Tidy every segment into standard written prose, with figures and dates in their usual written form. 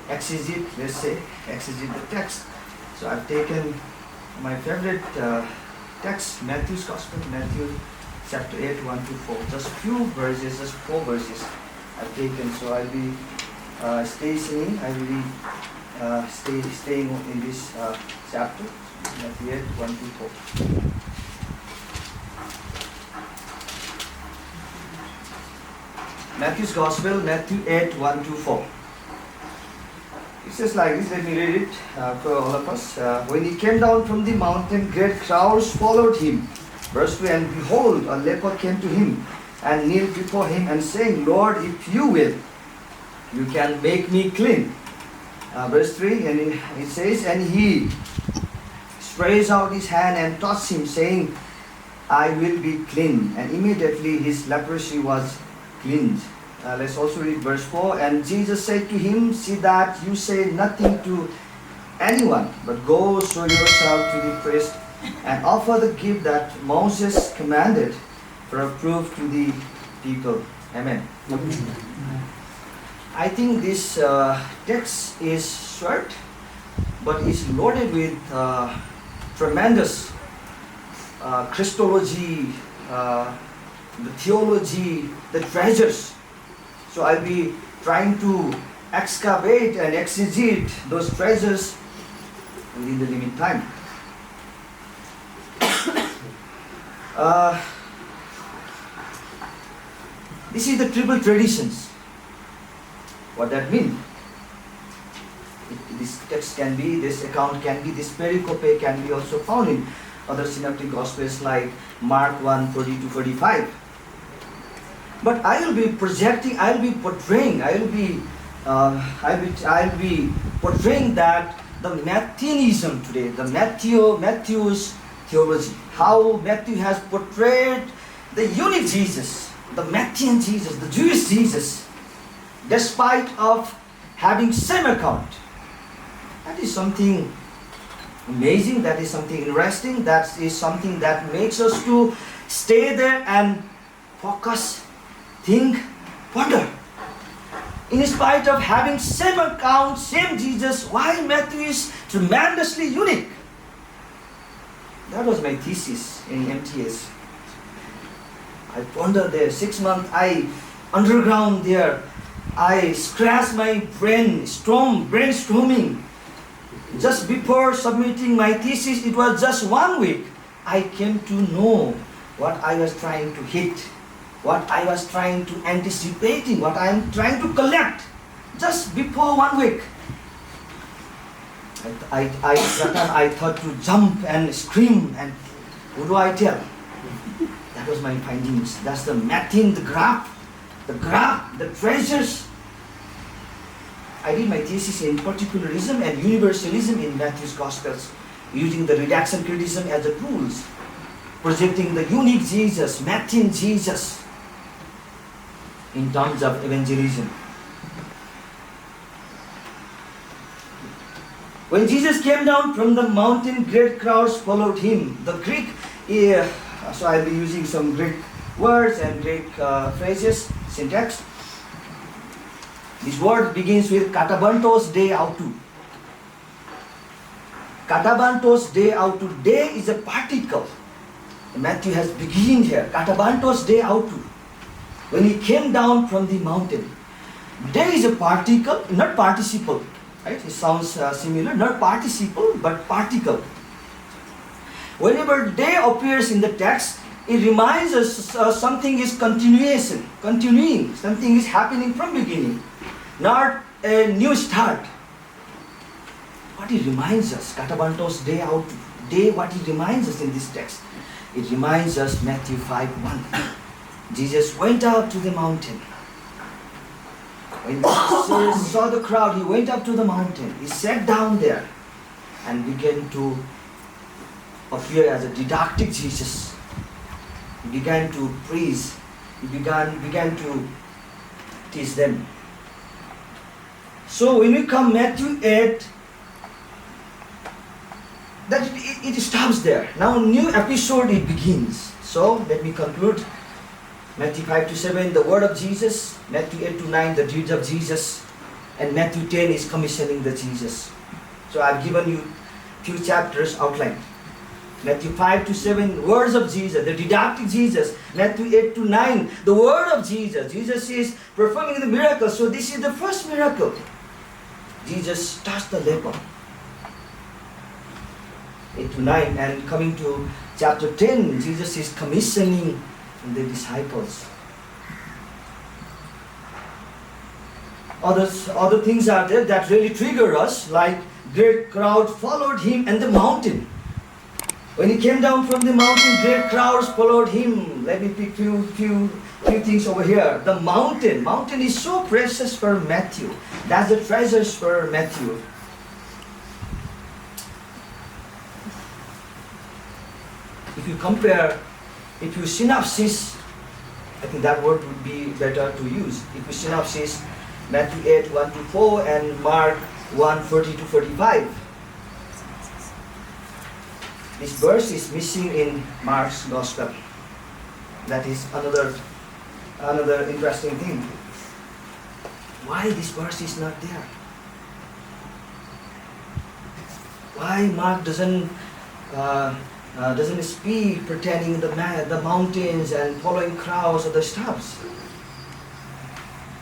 exegete the text. So I've taken my favorite text, Matthew's Gospel, Matthew chapter 8, 1 to 4. Just few verses, just 4 verses I've taken. So I'll be staying in this chapter, Matthew 8, 1 to 4. Matthew's Gospel, Matthew 8, 1 to 4. It says like this, let me read it for all of us. When he came down from the mountain, great crowds followed him. Verse 2, and behold, a leper came to him and kneeled before him and saying, Lord, if you will, you can make me clean. Verse 3, and it says, and he stretched out his hand and touched him, saying, I will be clean. And immediately his leprosy was cleansed. Let's also read verse 4. And Jesus said to him, see that you say nothing to anyone, but go show yourself to the priest and offer the gift that Moses commanded for a proof to the people. Amen. I think this text is short, but is loaded with tremendous Christology, the theology, the treasures. So I'll be trying to excavate and exegete those treasures within the limited time. This is the triple traditions. What that means? This text can be, this account can be, this pericope can be also found in other synoptic gospels like Mark 1, 40 to 45. But I will be projecting, I will be portraying that the Mattheanism today, the Matthew's theology, how Matthew has portrayed the unique Jesus, the Matthean Jesus, the Jewish Jesus, despite of having same account. That is something amazing, that is something interesting, that is something that makes us to stay there and focus, think, wonder. In spite of having same account, same Jesus, why Matthew is tremendously unique? That was my thesis in MTS. I pondered there, 6 months, I underground there. I scratched my brainstorming. Just before submitting my thesis, it was just 1 week. I came to know what I was trying to hit, what I was trying to anticipating, what I am trying to collect. Just before 1 week. I thought to jump and scream, and what do I tell? That was my findings. That's the Matthean, the graph, the treasures. I did my thesis in particularism and universalism in Matthew's Gospels, using the redaction criticism as the tools, projecting the unique Jesus, Matthean Jesus, in terms of evangelism. When Jesus came down from the mountain, great crowds followed him. The Greek, so I'll be using some Greek words and Greek phrases, syntax. This word begins with katabantos de autou. Katabantos de autou. De is a particle. Matthew has begun here. Katabantos de autou. When he came down from the mountain. De is a particle, not participle. Right? It sounds similar. Not participle, but particle. Whenever de appears in the text, it reminds us something is continuing. Something is happening from beginning. Not a new start. What it reminds us, katabantos de autou. De, what it reminds us in this text? It reminds us Matthew 5:1. Jesus went out to the mountain. When Jesus saw the crowd, he went up to the mountain. He sat down there and began to appear as a didactic Jesus. He began to preach. He began to teach them. So when we come Matthew 8, that it stops there. Now new episode it begins. So let me conclude. Matthew 5 to 7, the word of Jesus. Matthew 8 to 9, the deeds of Jesus. And Matthew 10 is commissioning the Jesus. So I've given you few chapters outlined. Matthew 5 to 7, words of Jesus, the didactic Jesus. Matthew 8 to 9, the word of Jesus. Jesus is performing the miracle. So this is the first miracle. Jesus touched the leper. 8 to 9, and coming to chapter 10, Jesus is commissioning the disciples. Other things are there that really trigger us, like great crowd followed him and the mountain. When he came down from the mountain, great crowds followed him. Let me pick few things over here. The mountain. Mountain is so precious for Matthew. That's the treasures for Matthew. If you compare, if you synopsis, I think that word would be better to use. If you synopsis Matthew 8, 1 to 4 and Mark 1, 40 to 45. This verse is missing in Mark's Gospel. That is another interesting thing. Why this verse is not there? Why Mark doesn't speak pertaining the mountains and following crowds or the stuffs?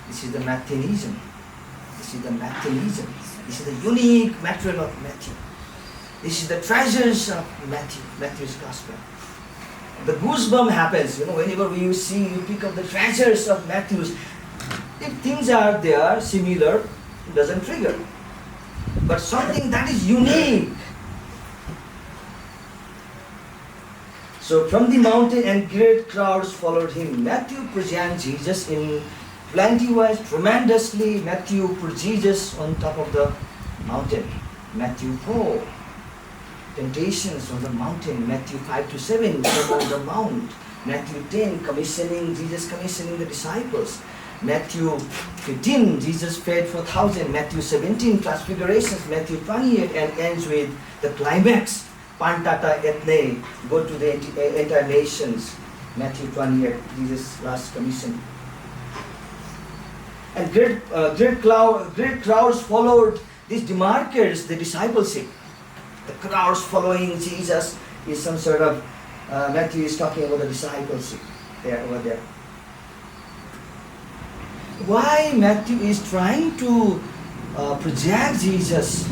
This is the Mattheanism. This is the Mattheanism. This is the unique material of Matthew. This is the treasures of Matthew's Gospel. The goosebump happens, whenever you pick up the treasures of Matthew's. If things are there, similar, it doesn't trigger. But something that is unique. So from the mountain and great crowds followed him. Matthew presents Jesus in plenty ways, tremendously. Matthew put Jesus on top of the mountain. Matthew 4. Temptations on the mountain. Matthew 5 to 7, Sermon on the Mount. Matthew 10, Jesus commissioning the disciples. Matthew 15, Jesus fed 4,000. Matthew 17, transfigurations. Matthew 28, and ends with the climax. Pantata ethne, go to the entire nations. Matthew 28, Jesus' last commission. And great crowds followed these demarkers, the discipleship. The crowds following Jesus is some sort of, Matthew is talking about the discipleship over there. Why Matthew is trying to project Jesus?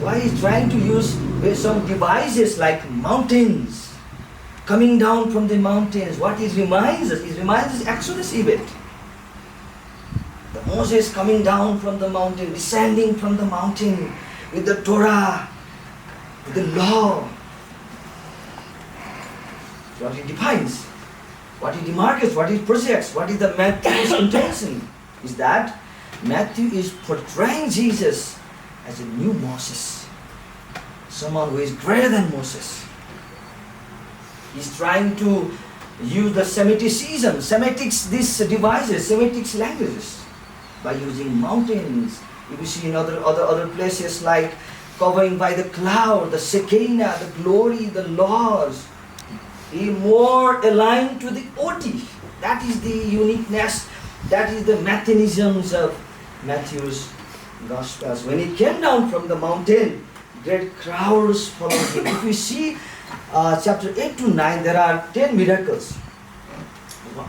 Why he's trying to use some devices like mountains, coming down from the mountains? What it reminds us? It reminds us Exodus event. The Moses coming down from the mountain, descending from the mountain with the Torah, with the law. What it defines, what it demarcates, what it projects, what is the Matthew's intention is that Matthew is portraying Jesus as a new Moses, someone who is greater than Moses. He's trying to use the Semiticism, these devices, Semitic languages, by using mountains. If you see in other places like covering by the cloud, the Shekinah, the glory, the laws, he more aligned to the OT. That is the uniqueness, that is the mechanisms of Matthew's Gospels. When he came down from the mountain, great crowds followed him. If we see chapter 8 to 9, there are 10 miracles.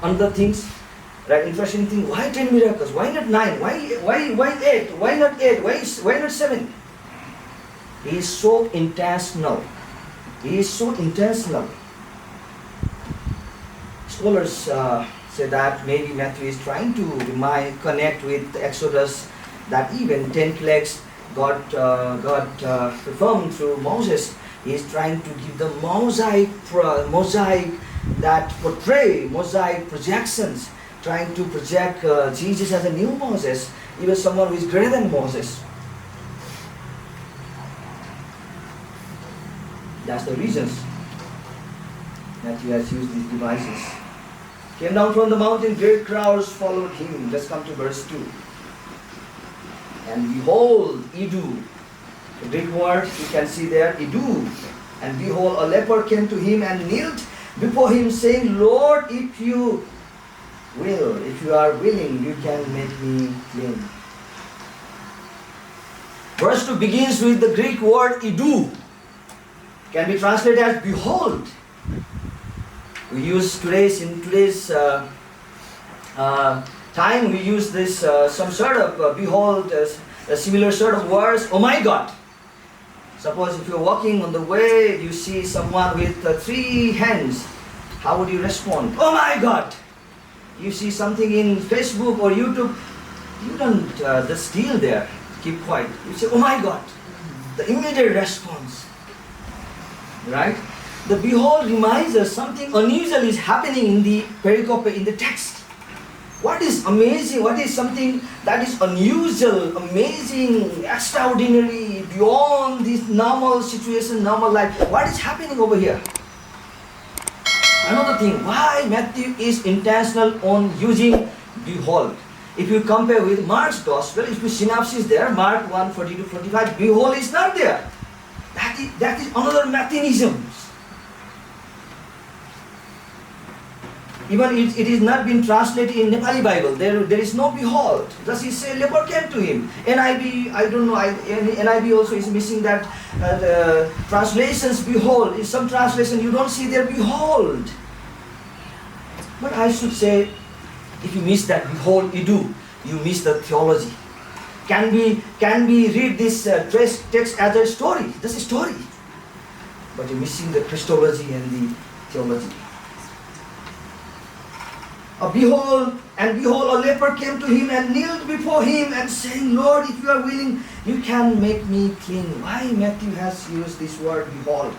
Another things, right? Interesting thing. Why 10 miracles? Why not 9? Why 8? Why not 8? Why not 7? He is so intentional. He is so intentional. Scholars say that maybe Matthew is trying to connect with Exodus, that even 10 plagues God performed through Moses. He is trying to give the mosaic that portray, mosaic projections, trying to project Jesus as a new Moses, even someone who is greater than Moses. That's the reasons Matthew has used these devices. Came down from the mountain, great crowds followed him. Let's come to verse 2. And behold, Idu. The Greek word you can see there, Idu. And behold, a leper came to him and knelt before him, saying, Lord, if you will, if you are willing, you can make me clean. Verse 2 begins with the Greek word idu. Can be translated as behold. We use in today's time, we use this some sort of behold, a similar sort of words. Oh my God! Suppose if you're walking on the way, you see someone with 3 hands. How would you respond? Oh my God! You see something in Facebook or YouTube, you don't just steal there. Keep quiet. You say, oh my God! The immediate response. Right? The behold reminds us something unusual is happening in the pericope, in the text. What is amazing, what is something that is unusual, amazing, extraordinary, beyond this normal situation, normal life? What is happening over here? Another thing, why Matthew is intentional on using behold. If you compare with Mark's Gospel, if you synopsis there, Mark 1:40-45, behold is not there. That is another Matthewism. Even it is not been translated in Nepali Bible. There is no behold. Thus he say leper came to him. NIV, I don't know, NIV also is missing that translations behold. In some translation you don't see there behold. But I should say, if you miss that behold idu, you miss the theology. Can we read this text as a story? That's a story. But you're missing the Christology and the theology. Behold, a leper came to him and kneeled before him and saying, Lord, if you are willing, you can make me clean. Why Matthew has used this word behold?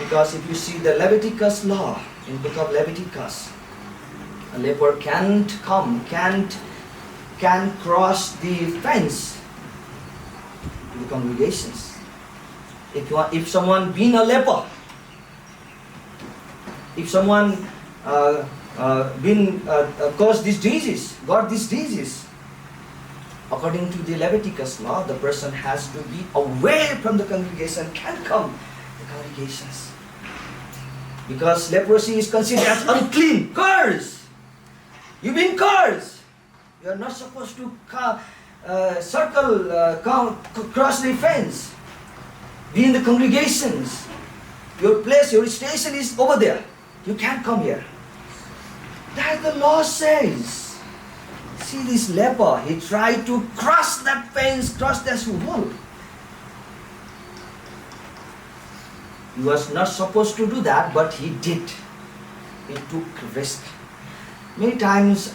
Because if you see the Leviticus law, in book of Leviticus, a leper can't cross the fence to the congregations. If someone been a leper, if someone caused this disease, got this disease, according to the Leviticus law, the person has to be away from the congregation, can't come to the congregations. Because leprosy is considered as unclean, cursed. You've been cursed. You are not supposed to cross the fence, be in the congregations. Your place, your station is over there. You can't come here. That the law says. See this leper, he tried to cross that fence, cross that wall. He was not supposed to do that, but he did. He took risk. Many times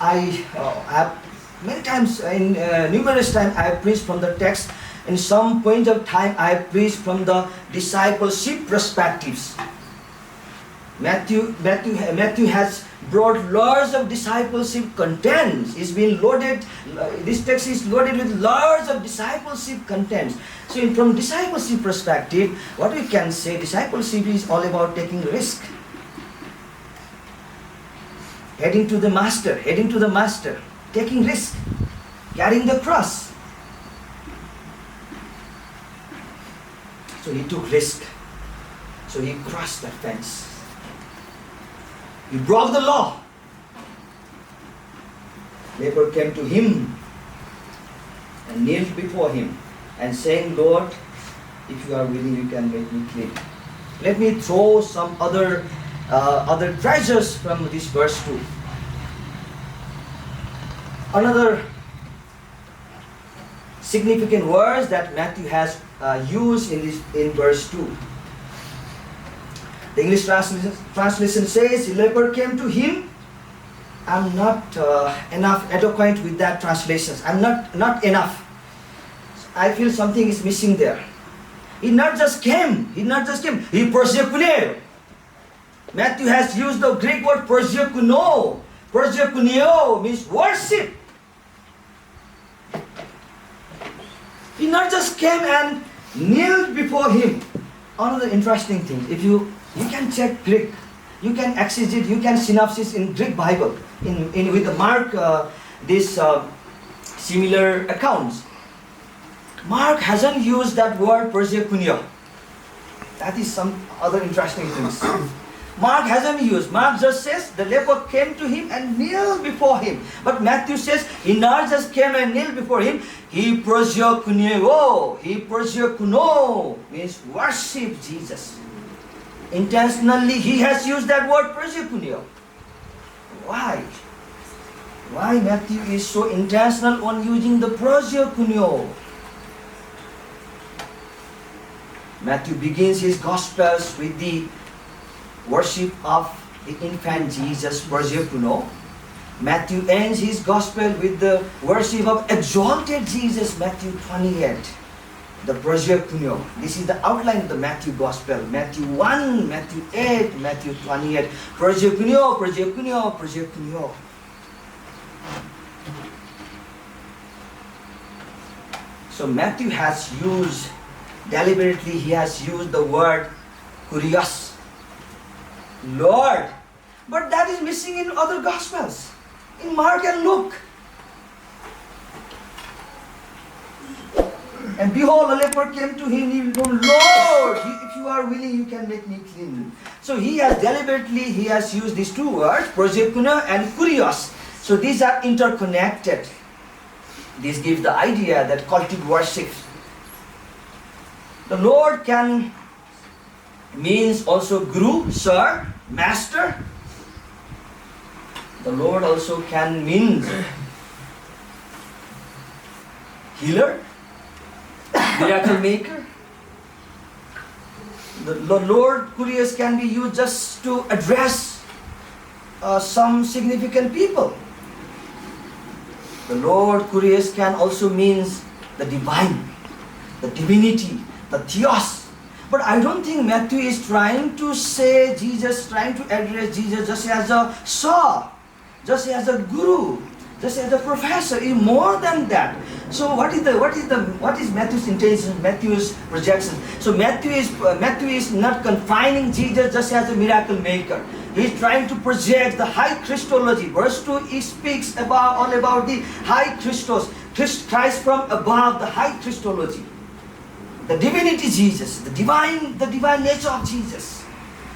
numerous times I have preached from the text. In some point of time I have preached from the discipleship perspectives. Matthew has brought lots of discipleship contents. It's been loaded. This text is loaded with lots of discipleship contents. So, from discipleship perspective, what we can say, discipleship is all about taking risk, heading to the master, taking risk, carrying the cross. So he took risk. So he crossed that fence. He broke the law. Leper came to him and kneeled before him and saying, Lord, if you are willing, you can make me clean. Let me throw some other treasures from this verse 2. Another significant words that Matthew has used in verse 2. The English translation says, the leper came to him. I'm not enough eloquent with that translation. I'm not enough. I feel something is missing there. He not just came. He prosekuneio. Matthew has used the Greek word prosekuno. Prosekuneo means worship. He not just came and kneeled before him. Another interesting thing, if you can check Greek, you can exegete, you can synopsis in Greek Bible, with the Mark, similar accounts. Mark hasn't used that word prosekunio. That is some other interesting things. Mark hasn't used. Mark just says the leper came to him and kneeled before him. But Matthew says he not just came and kneeled before him. He prosyokuneo. He prosyokuno means worship Jesus. Intentionally he has used that word prosyokuneo. Why? Why Matthew is so intentional on using the prosyokuneo? Matthew begins his Gospels with the worship of the infant Jesus, prosyokuno. Matthew ends his Gospel with the worship of exalted Jesus, Matthew 28, the prosyokuno. This is the outline of the Matthew Gospel. Matthew 1, Matthew 8, Matthew 28. Prosyokuno, prosyokuno, prosyokuno. So Matthew has used, deliberately he has used the word kurios, Lord. But that is missing in other Gospels, in Mark and Luke. And behold, a leper came to him, he told, Lord, if you are willing, you can make me clean. So he has deliberately, he has used these two words, prosyokuno and kurios. So these are interconnected. This gives the idea that cultic worship. The Lord can means also guru, sir, master. The Lord also can mean healer, miracle maker. The Lord kurios can be used just to address some significant people. The Lord kurios can also means the divine, the divinity, the theos. But I don't think Matthew is trying to say Jesus, trying to address Jesus just as a sir, just as a guru, just as a professor. It's more than that. So what is Matthew's intention, Matthew's projection? So Matthew is not confining Jesus just as a miracle maker. He is trying to project the high Christology. Verse 2, he speaks all about the high Christos, Christ from above, the high Christology. The divinity Jesus, the divine nature of Jesus.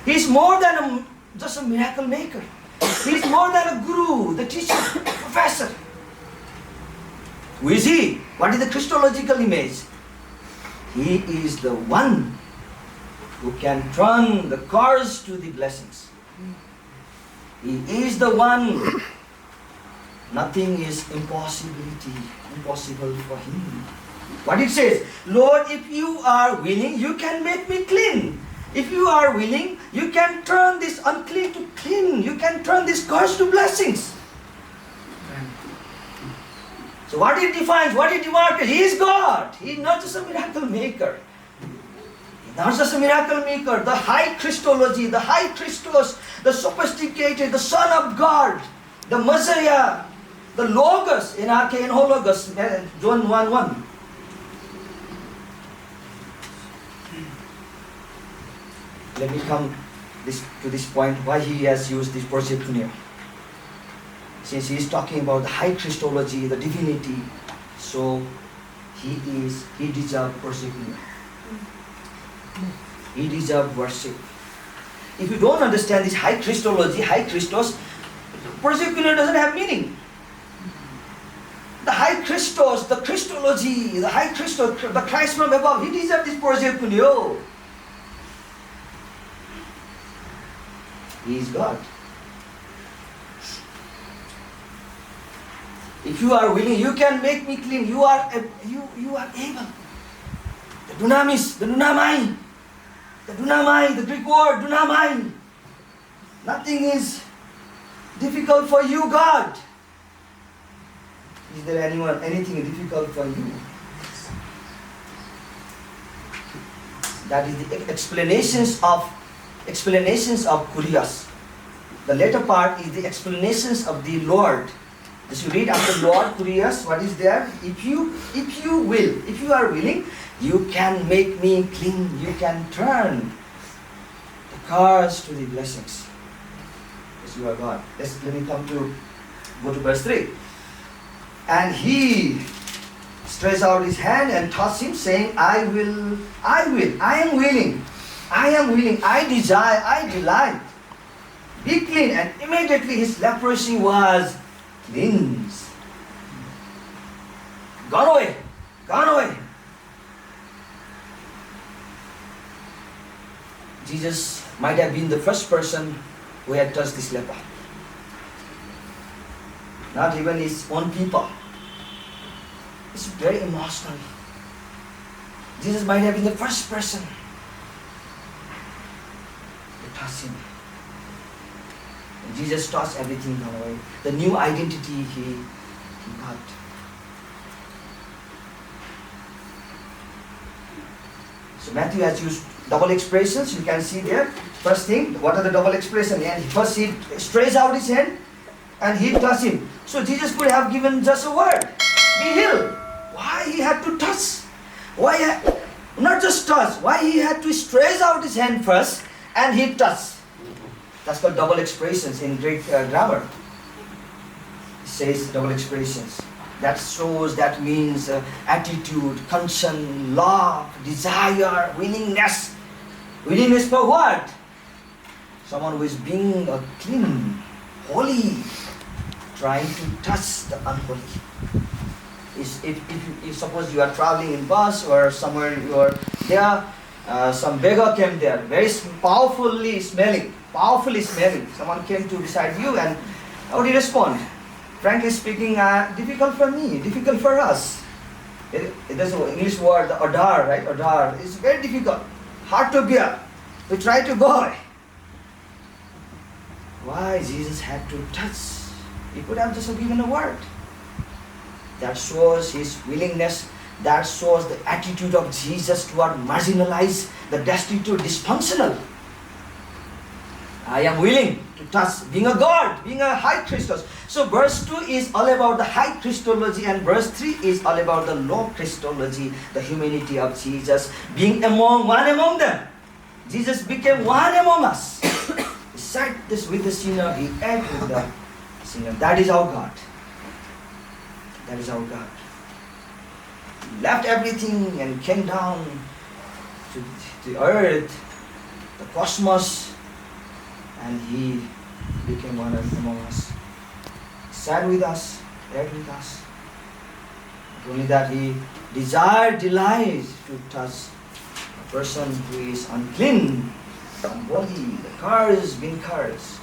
He is more than just a miracle maker. He is more than a guru, the teacher, professor. Who is he? What is the Christological image? He is the one who can turn the curse to the blessings. He is the one. Nothing is impossible for him. What it says, Lord, if you are willing, you can make me clean. If you are willing, you can turn this unclean to clean. You can turn this curse to blessings. So what it defines, what it demarcates, he is God. He is not just a miracle maker. Not just a miracle maker, the high Christology, the high Christos, the sophisticated, the Son of God, the Messiah, the Logos, in arche and hologos, John 1:1. Let me come to this point, why he has used this prosyokuno. Since he is talking about the high Christology, the divinity, so he deserves prosyokuno. He deserves worship. If you don't understand this high Christology, high Christos, prosyokuno doesn't have meaning. The high Christos, the Christology, the high Christos, the Christ from above, he deserves this prosyokuno. He is God. If you are willing, you can make me clean. You are able. The dunamis, the dunamai, the Greek word dunamai. Nothing is difficult for you, God. Is there anything difficult for you? That is the explanations of kurios. The later part is the explanations of the Lord. As you read after Lord kurios, what is there? If you are willing, you can make me clean. You can turn the curse to the blessings. Because you are God. Let me go to verse 3. And he stretched out his hand and touched him, saying, I am willing, I desire, I delight. Be clean. And immediately his leprosy was cleansed. Gone away. Gone away. Jesus might have been the first person who had touched this leper. Not even his own people. It's very emotional. Jesus might have been the first person to touch him. And Jesus touched everything away. The new identity he got. So Matthew has used double expressions. You can see there. First thing, what are the double expressions? And first he stretches out his hand and he touched him. So Jesus could have given just a word. Be healed. Why he had to touch? Why not just touch? Why he had to stretch out his hand first and he touched? That's called double expressions in Greek grammar. It says double expressions. That shows, that means attitude, concern, love, desire, willingness. Willingness for what? Someone who is being clean, holy, trying to touch the unholy. If suppose you are traveling in bus or somewhere you are there, some beggar came there, very powerfully smelling. Someone came to beside you, and how do you respond? Frankly speaking, difficult for me, difficult for us. It is an English word, the odor, right? Odor. It's very difficult, hard to bear. We try to go away. Why Jesus had to touch? He could have just given a word. That shows his willingness. That shows the attitude of Jesus toward marginalized, the destitute, dysfunctional. I am willing to touch, being a God, being a high Christos. So verse 2 is all about the high Christology, and verse 3 is all about the low Christology, the humanity of Jesus, being one among them. Jesus became one among us. He sat this with the sinner, he ate with the sinner. That is our God. That is our God. He left everything and came down to the earth, the cosmos, and he became one among us. He sat with us, ate with us. Not only that, he delights to touch a person who is unclean, unholy, the cursed, being cursed.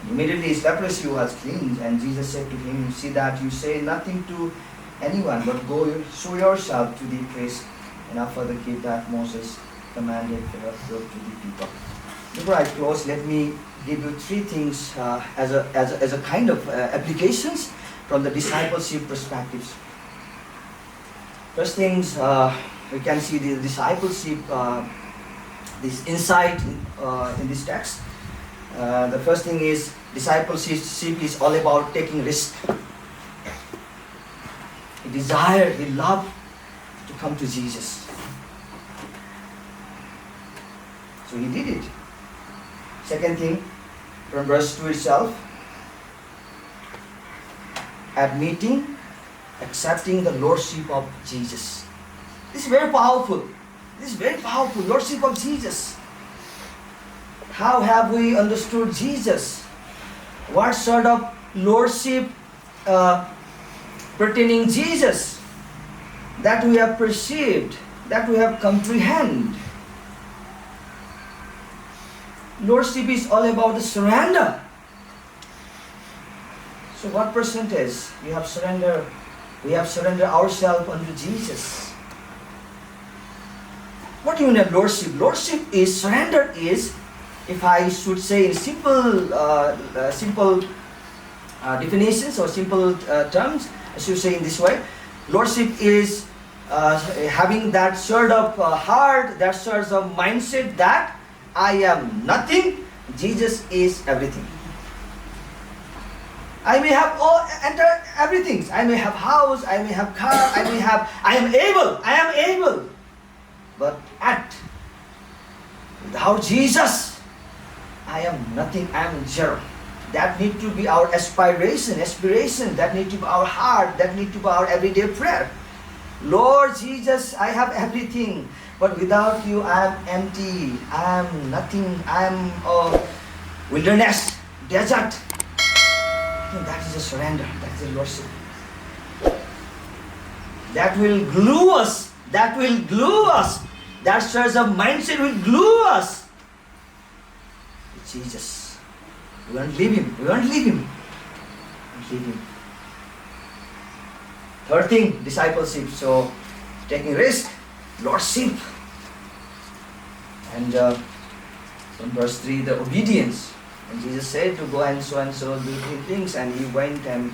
Immediately his leprosy was cleansed, and Jesus said to him, see that you say nothing to anyone, but go show yourself to the priest and offer the gift that Moses commanded to the people. Before I close, let me give you three things as a kind of applications from the discipleship perspectives. First things, we can see the discipleship, this insight in this text. The first thing is discipleship is all about taking risk. He desired, he loved to come to Jesus. So he did it. Second thing, from verse 2 itself, admitting, accepting the lordship of Jesus. This is very powerful. This is very powerful, lordship of Jesus. How have we understood Jesus? What sort of lordship pertaining Jesus that we have perceived, that we have comprehended? Lordship is all about the surrender. So what percentage we have surrendered ourselves unto Jesus? What do you mean lordship? Lordship is, surrender is, if I should say in simple definitions or simple terms, I should say in this way, lordship is having that sort of heart, that sort of mindset that I am nothing, Jesus is everything. I may have everything. I may have house, I may have car, I am able. But without Jesus, I am nothing, I am zero. That need to be our aspiration, that need to be our heart, that need to be our everyday prayer. Lord Jesus, I have everything. but without you I am empty, I am nothing, I am a wilderness, desert. That is a surrender, that is a worship. That will glue us, that will glue us. That sort of mindset will glue us with Jesus. We won't leave Him, we won't leave Him. We won't leave Him. Third thing, discipleship. So, taking risk, lordship. And from verse 3, the obedience. And Jesus said to go and so do things, and He went, and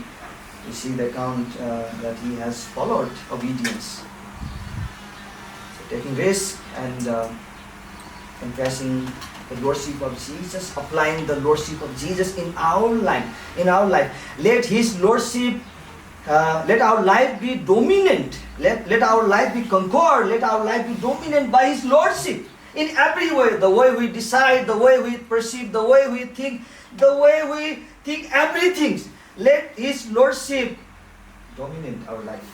you see the account that He has followed obedience. So taking risk and confessing the lordship of Jesus, applying the lordship of Jesus in our life. Let His lordship, let our life be dominant. Let our life be conquered. Let our life be dominant by His lordship. In every way, the way we decide, the way we perceive, the way we think, everything. Let His lordship dominate our life.